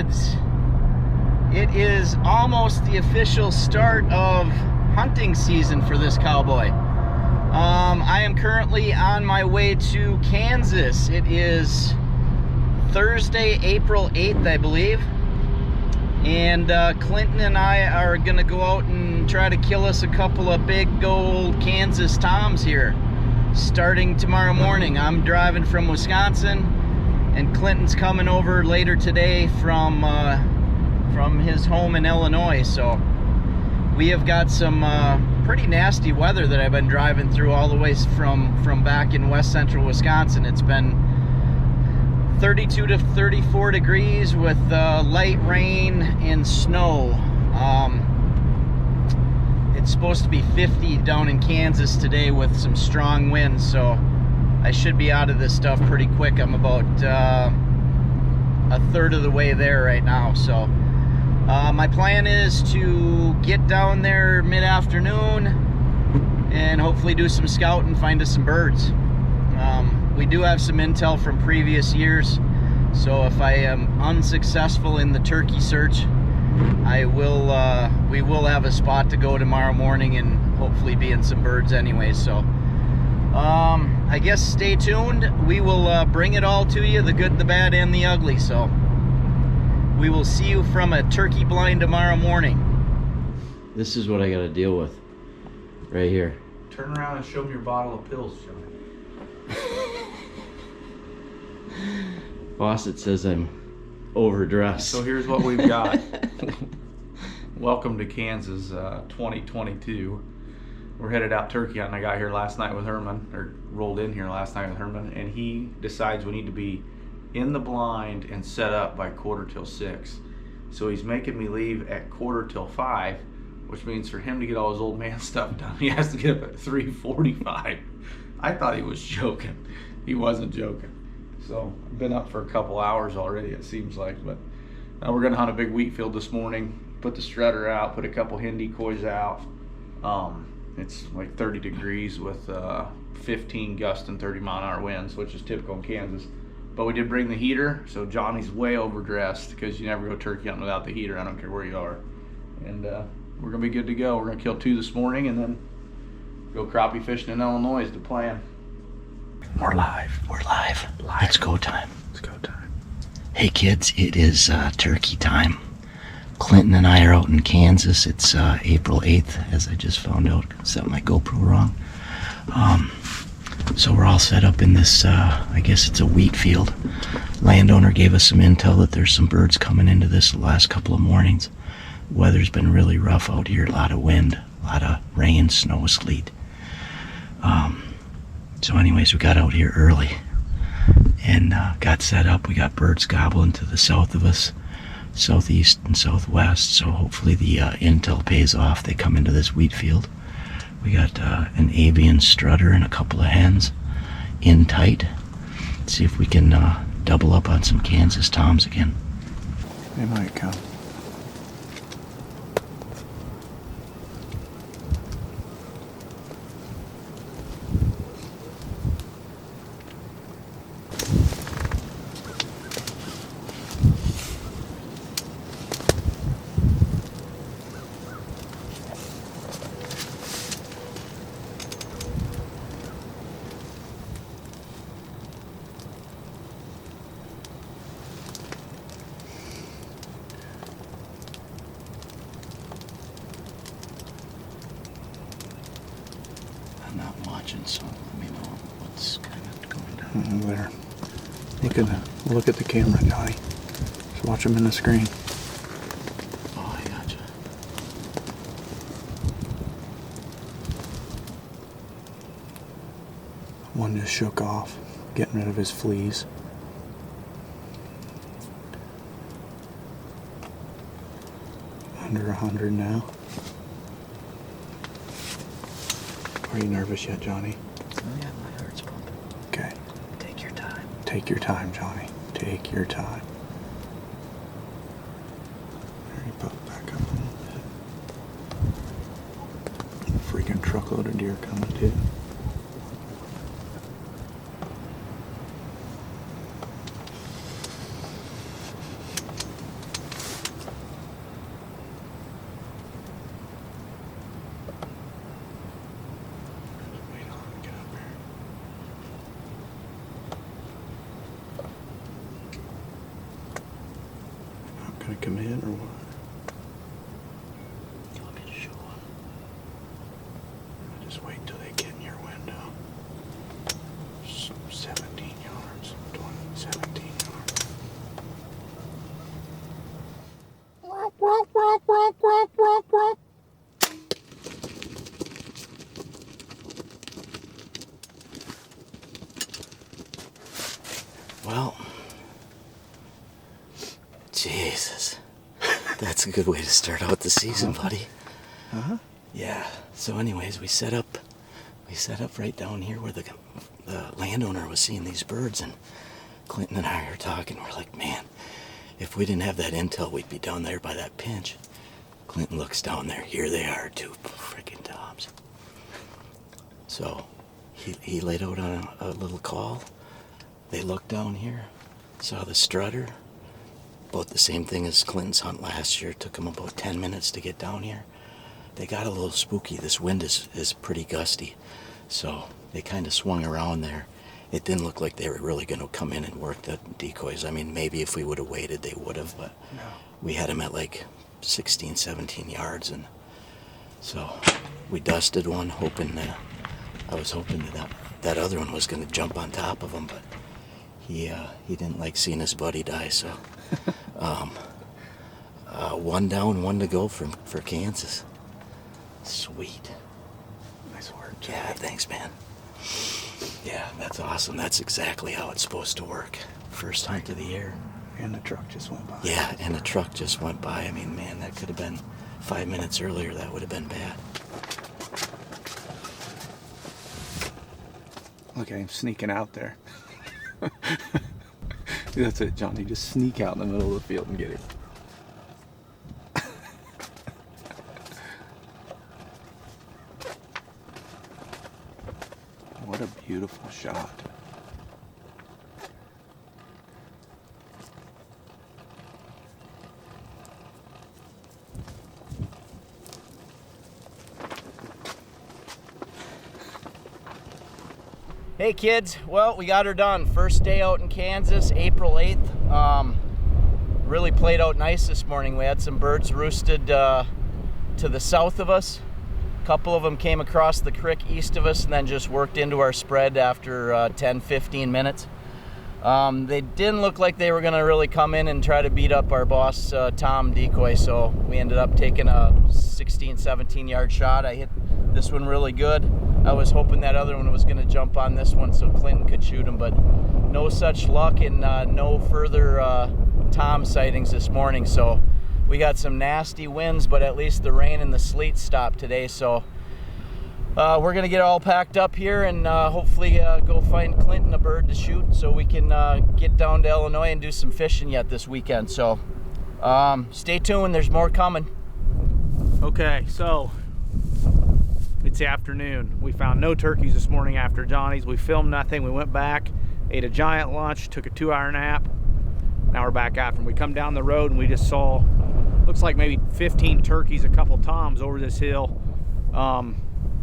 kids. It is almost the official start of hunting season for this cowboy. I am currently on my way to Kansas. It is Thursday, April 8th, I believe. And Clinton and I are gonna go out and try to kill us a couple of big old Kansas toms here starting tomorrow morning. I'm driving from Wisconsin, and Clinton's coming over later today from his home in Illinois. So we have got some pretty nasty weather that I've been driving through all the way from back in west central Wisconsin. It's been 32 to 34 degrees with light rain and snow. It's supposed to be 50 down in Kansas today with some strong winds, so I should be out of this stuff pretty quick. I'm about a third of the way there right now. So my plan is to get down there mid-afternoon and hopefully do some scouting, find us some birds. We do have some intel from previous years, so if I am unsuccessful in the turkey search, we will have a spot to go tomorrow morning and hopefully be in some birds anyway. So I guess stay tuned. We will bring it all to you, the good, the bad, and the ugly. So we will see you from a turkey blind tomorrow morning. This is what I got to deal with right here. Turn around and show me your bottle of pills, Johnny. Fawcett says I'm overdressed. So here's what we've got. Welcome to Kansas 2022. We're headed out turkey hunting. I got here last night with Herman, or rolled in here last night with Herman, and he decides we need to be in the blind and set up by 5:45. So he's making me leave at 5:45, which means for him to get all his old man stuff done, he has to get up at 3:45. I thought he was joking. He wasn't joking. So I've been up for a couple hours already, it seems like. But we're gonna hunt a big wheat field this morning. Put the strutter out, put a couple hen decoys out. It's like 30 degrees with 15 gust and 30-mile-an-hour winds, which is typical in Kansas. But we did bring the heater, so Johnny's way overdressed because you never go turkey hunting without the heater. I don't care where you are. And we're gonna be good to go. We're gonna kill 2 this morning and then go crappie fishing in Illinois is the plan. We're live. We're live. It's go time. It's go time. Hey kids, it is turkey time. Clinton and I are out in Kansas. It's April 8th, as I just found out. Set my GoPro wrong. So we're all set up in this, I guess it's a wheat field. Landowner gave us some intel that there's some birds coming into this the last couple of mornings. Weather's been really rough out here. A lot of wind, a lot of rain, snow, sleet. So anyways, we got out here early and got set up. We got birds gobbling to the south of us, southeast and southwest. So hopefully the intel pays off. They come into this wheat field. We got an avian strutter and a couple of hens in tight. Let's see if we can double up on some Kansas toms again. They might come. I'm not watching, so let me know what's kind of going down. There. You can look at the camera, Johnny. Just watch them in the screen. Oh, I gotcha. One just shook off, getting rid of his fleas. Under 100 now. Are you nervous yet, Johnny? Oh yeah, my heart's pumping. Okay. Take your time. Take your time, Johnny. Take your time. There, you pop back up a little bit. Freaking truckload of deer coming too. they come in or what? You want me to show them? Just wait till they get in your window. 17 yards, 17 yards. Well, Jesus, that's a good way to start out the season, buddy. Uh-huh. Yeah. So, anyways, we set up right down here where the landowner was seeing these birds, and Clinton and I are talking. We're like, man, if we didn't have that intel, we'd be down there by that pinch. Clinton looks down there. Here they are, 2 freaking toms. So he laid out on a little call. They looked down here, saw the strutter. About the same thing as Clinton's hunt last year. It took them about 10 minutes to get down here. They got a little spooky. This wind is pretty gusty. So they kind of swung around there. It didn't look like they were really going to come in and work the decoys. I mean, maybe if we would have waited, they would have, but no. We had them at like 16, 17 yards. And so we dusted one, I was hoping that other one was going to jump on top of him, but he didn't like seeing his buddy die, so 1 down, 1 to go for Kansas. Sweet. Nice work. Yeah, thanks, man. Yeah, that's awesome. That's exactly how it's supposed to work. First hunt of the year. And the truck just went by. Yeah, and the truck just went by. I mean, man, that could have been 5 minutes earlier. That would have been bad. Look at him sneaking out there. That's it, Johnny. Just sneak out in the middle of the field and get it. What a beautiful shot. Hey kids, well, we got her done. First day out in Kansas, April 8th. Really played out nice this morning. We had some birds roosted to the south of us. A couple of them came across the creek east of us and then just worked into our spread after 10, 15 minutes. They didn't look like they were gonna really come in and try to beat up our boss Tom decoy, so we ended up taking a 16, 17 yard shot. I hit this one really good. I was hoping that other one was gonna jump on this one so Clinton could shoot him, but no such luck, and no further Tom sightings this morning. So we got some nasty winds, but at least the rain and the sleet stopped today. So we're gonna get all packed up here and hopefully go find Clinton a bird to shoot so we can get down to Illinois and do some fishing yet this weekend. So stay tuned, there's more coming. Okay, so it's the afternoon. We found no turkeys this morning after Johnny's. We filmed nothing. We went back, ate a giant lunch, took a 2-hour nap. Now we're back after. We come down the road and we just saw, looks like maybe 15 turkeys, a couple toms over this hill.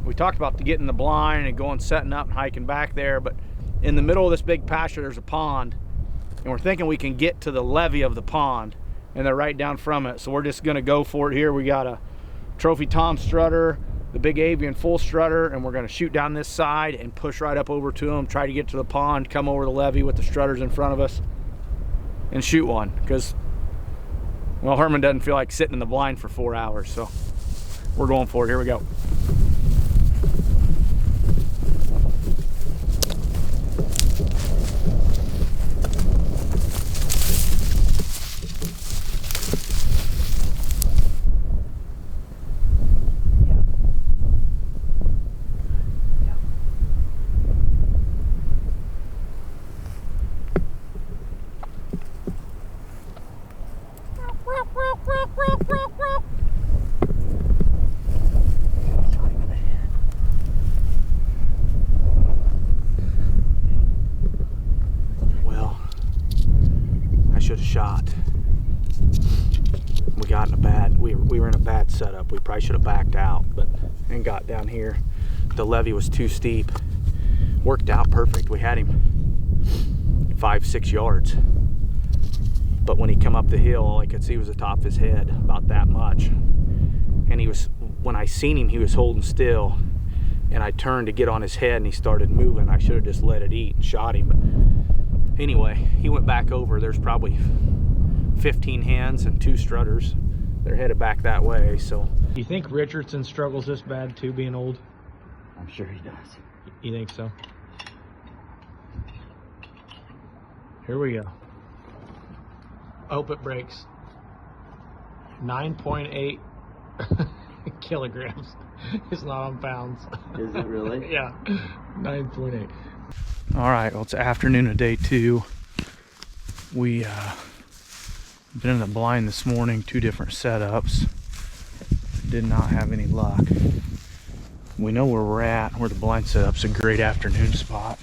We talked about getting the blind and going, setting up and hiking back there, but in the middle of this big pasture, there's a pond, and we're thinking we can get to the levee of the pond, and they're right down from it. So we're just gonna go for it here. We got a trophy tom strutter, the big avian full strutter, and we're gonna shoot down this side and push right up over to them, try to get to the pond, come over the levee with the strutters in front of us and shoot one, because, well, Herman doesn't feel like sitting in the blind for 4 hours, so we're going for it. Here we go. Well, I should have shot. We got in a bad, we were in a bad setup. We probably should have backed out, but and got down here. The levee was too steep. Worked out perfect. We had him 5-6 yards. but when he come up the hill, all I could see was the top of his head, about that much. And he was, when I seen him, he was holding still, and I turned to get on his head and he started moving. I should have just let it eat and shot him, but anyway, he went back over. There's probably 15 hens and 2 strutters. They're headed back that way. So do you think Richardson struggles this bad too, being old? I'm sure he does. You think so? Here we go. I hope it breaks. 9.8 kilograms. It's not on pounds. Is it really? Yeah, 9.8. All right, well, it's afternoon of day 2. We been in the blind this morning, 2 different setups. Did not have any luck. We know where we're at, where the blind setup's a great afternoon spot.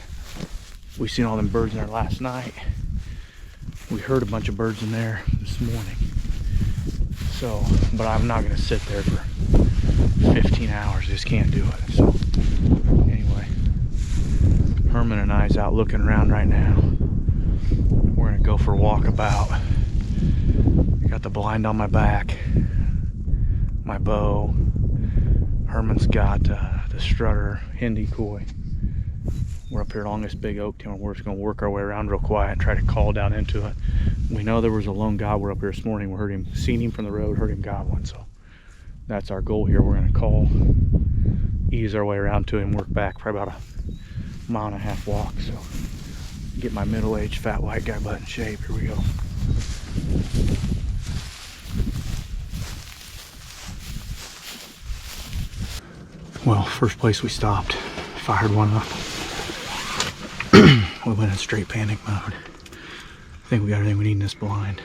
We seen all them birds in there last night. We heard a bunch of birds in there this morning. So, but I'm not gonna sit there for 15 hours, just can't do it. So, anyway, Herman and I's out looking around right now. We're gonna go for a walkabout. Got the blind on my back, my bow. Herman's got the strutter, hen decoy. We're up here along this big oak timber. We're just gonna work our way around real quiet and try to call down into it. We know there was a lone gobbler up here this morning. We heard him, seen him from the road, heard him gobbling. So that's our goal here. We're gonna call, ease our way around to him, work back, probably about a 1.5 mile walk. So get my middle-aged fat white guy butt in shape. Here we go. Well, first place we stopped, fired one up. We went in straight panic mode. I think we got everything we need in this blind.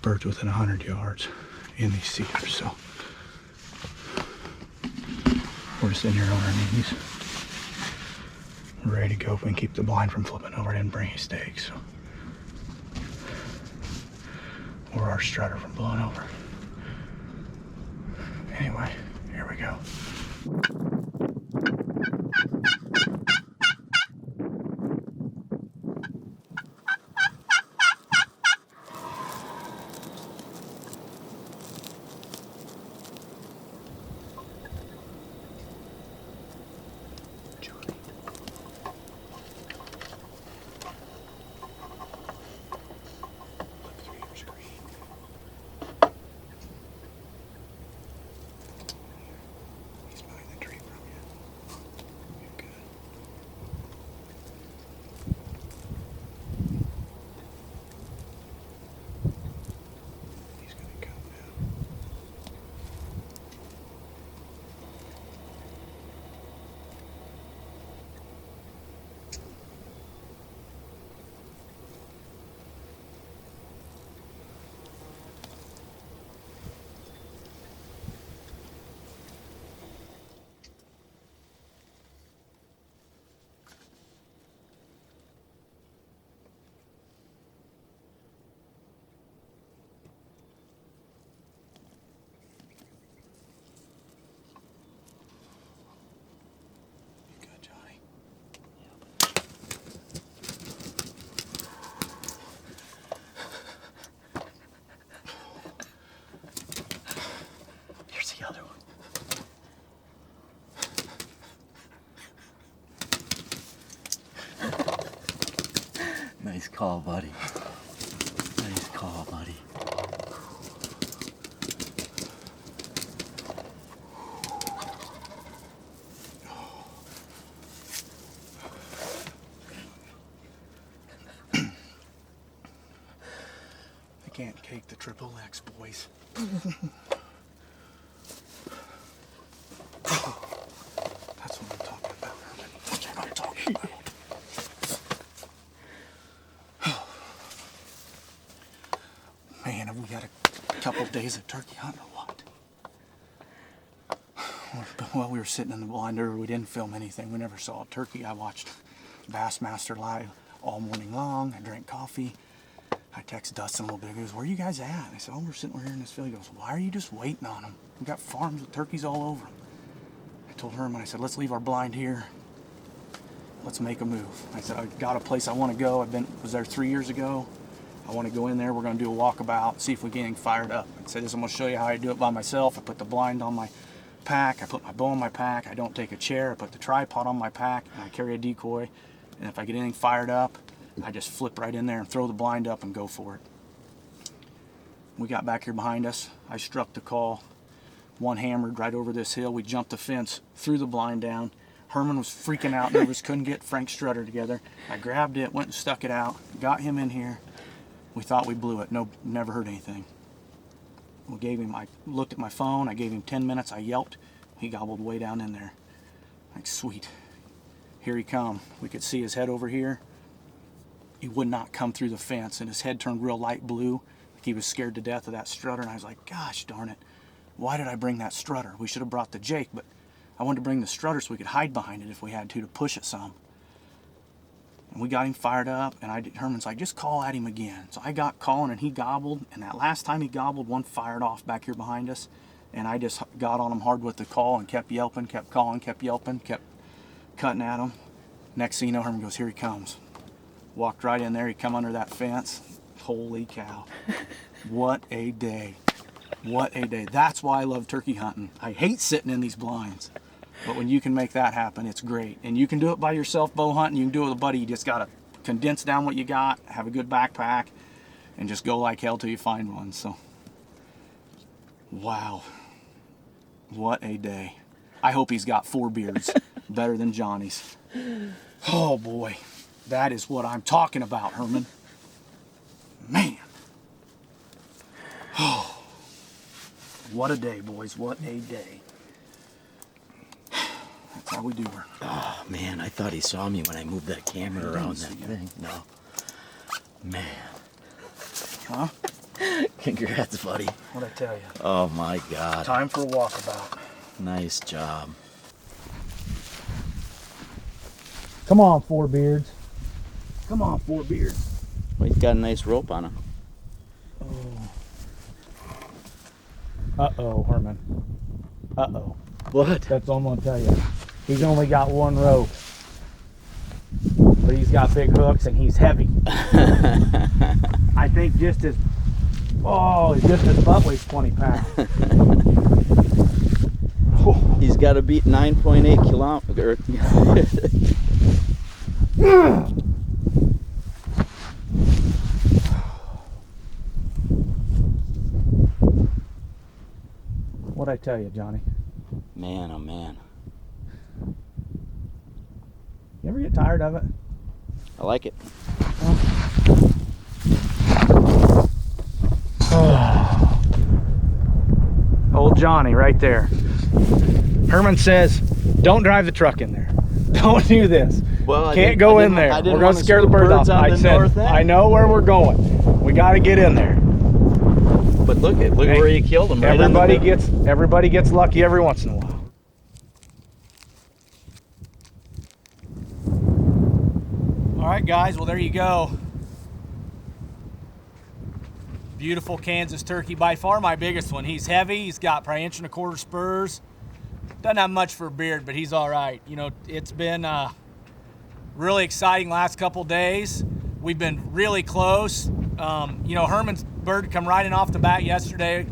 Birds within 100 yards in these cedars, so we're just in here on our knees. We're ready to go if we can keep the blind from flipping over. I didn't bring any stakes, so. Or our strutter from blowing over. Anyway, here we go. Nice call, buddy. Nice call, buddy. I can't cake the triple X, boys. That's what I'm talking about, Herman. That's what I'm talking about. Man, have we had a couple of days of turkey hunting or what? Well, we were sitting in the blind earlier. We didn't film anything. We never saw a turkey. I watched Bassmaster live all morning long. I drank coffee. I texted Dustin a little bit. He goes, "Where are you guys at?" And I said, "Oh, we're sitting over here in this field." He goes, "Why are you just waiting on them? We got farms with turkeys all over them." I told Herman, I said, "Let's leave our blind here. Let's make a move." I said, "I got a place I want to go. Was there 3 years ago. I want to go in there. We're going to do a walkabout, see if we get anything fired up. Like I said, I'm going to show you how I do it by myself. I put the blind on my pack. I put my bow on my pack. I don't take a chair. I put the tripod on my pack, and I carry a decoy. And if I get anything fired up, I just flip right in there and throw the blind up and go for it. We got back here behind us. I struck the call. One hammered right over this hill. We jumped the fence, threw the blind down. Herman was freaking out, nervous, couldn't get Frank Strutter together. I grabbed it, went and stuck it out, got him in here. We thought we blew it. No, never heard anything. We gave him, I looked at my phone, I gave him 10 minutes, I yelped. He gobbled way down in there. Like, sweet. Here he come. We could see his head over here. He would not come through the fence, and his head turned real light blue. Like he was scared to death of that strutter, and I was like, gosh darn it. Why did I bring that strutter? We should have brought the Jake, but I wanted to bring the strutter so we could hide behind it if we had to push it some. And we got him fired up, and Herman's like, just call at him again. So I got calling, and he gobbled, and that last time he gobbled, one fired off back here behind us, and I just got on him hard with the call and kept yelping, kept calling, kept yelping, kept cutting at him. Next thing you know, Herman goes, here he comes. Walked right in there, he come under that fence. Holy cow. What a day. What a day. That's why I love turkey hunting. I hate sitting in these blinds. But when you can make that happen, it's great. And you can do it by yourself bow hunting. You can do it with a buddy. You just got to condense down what you got, have a good backpack, and just go like hell till you find one. So, wow. What a day. I hope he's got 4 beards. Better than Johnny's. Oh boy. That is what I'm talking about, Herman. Man. Oh. What a day, boys. What a day. That's how we do her. Oh, man, I thought he saw me when I moved that camera around that thing. No. Man. Huh? Congrats, buddy. What'd I tell you? Oh, my God. Time for a walkabout. Nice job. Come on, 4 beards. Come on, 4 beards. Well, he's got a nice rope on him. Uh-oh, Herman. Uh-oh. What? That's all I'm going to tell you. He's only got 1 rope. But he's got big hooks and he's heavy. I think just his butt weighs 20 pounds. He's got to beat 9.8 kilometers. What'd I tell you, Johnny? Man, oh man. You ever get tired of it? I like it. Old Johnny right there. Herman says, don't drive the truck in there. Don't do this. Well, Can't go in there. We're going to scare the birds off. I said, I know where we're going. We got to get in there. But look where you killed him. Right Everybody gets lucky every once in a while. All right, guys. Well, there you go. Beautiful Kansas turkey, by far my biggest one. He's heavy. He's got probably 1 1/4 spurs. Doesn't have much for a beard, but he's all right. You know, it's been really exciting last couple days. We've been really close. You know, Herman's bird come right in off the bat yesterday.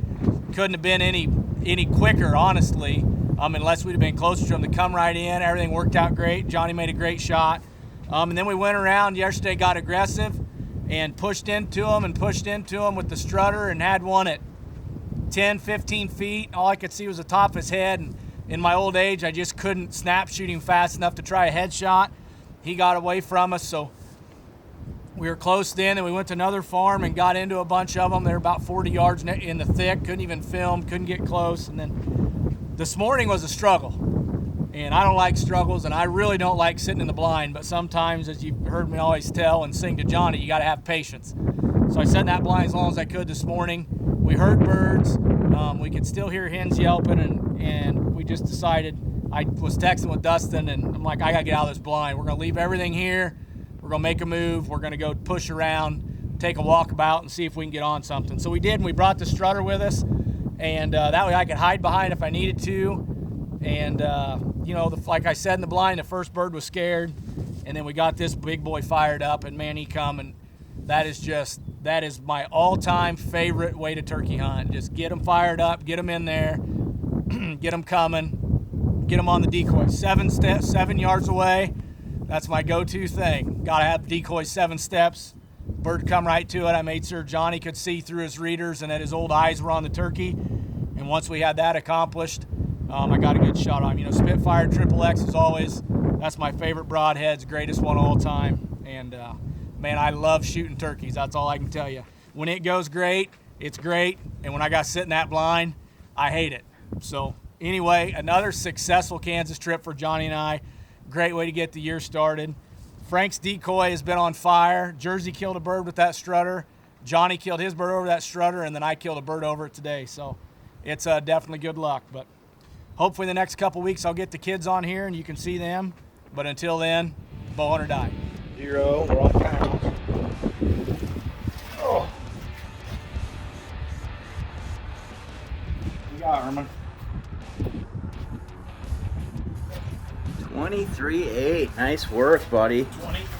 Couldn't have been any quicker, honestly, unless we'd have been closer to him to come right in. Everything worked out great. Johnny made a great shot. And then we went around yesterday, got aggressive, and pushed into him with the strutter and had one at 10, 15 feet. All I could see was the top of his head. And in my old age, I just couldn't snap shoot him fast enough to try a headshot. He got away from us, so we were close then, and we went to another farm and got into a bunch of them. They were about 40 yards in the thick, couldn't even film, couldn't get close. And then this morning was a struggle. And I don't like struggles, and I really don't like sitting in the blind, but sometimes, as you've heard me always tell and sing to Johnny, you got to have patience. So I sat in that blind as long as I could this morning. We heard birds. We could still hear hens yelping, and we just decided, I was texting with Dustin, and I'm like, I got to get out of this blind. We're going to leave everything here. We're going to make a move. We're going to go push around, take a walkabout, and see if we can get on something. So we did, and we brought the strutter with us, and that way I could hide behind if I needed to. And, you know, like I said in the blind, the first bird was scared, and then we got this big boy fired up, and man, he come, and that is my all-time favorite way to turkey hunt. Just get them fired up, get them in there, get them coming, get them on the decoy. 7 yards away, that's my go-to thing. Gotta have decoy 7 steps. Bird come right to it. I made sure Johnny could see through his readers and that his old eyes were on the turkey. And once we had that accomplished, I got a good shot on him. You know, Spitfire Triple X is always, that's my favorite broadheads, greatest one of all time. And man, I love shooting turkeys. That's all I can tell you. When it goes great, it's great. And when I got to sit in that blind, I hate it. So anyway, another successful Kansas trip for Johnny and I. Great way to get the year started. Frank's decoy has been on fire. Jersey killed a bird with that strutter. Johnny killed his bird over that strutter, and then I killed a bird over it today. So it's definitely good luck. But hopefully the next couple weeks I'll get the kids on here and you can see them. But until then, bow hunt or die. 0, we're on pounds. Oh. You got Herman. 23.8. Nice work, buddy. 23.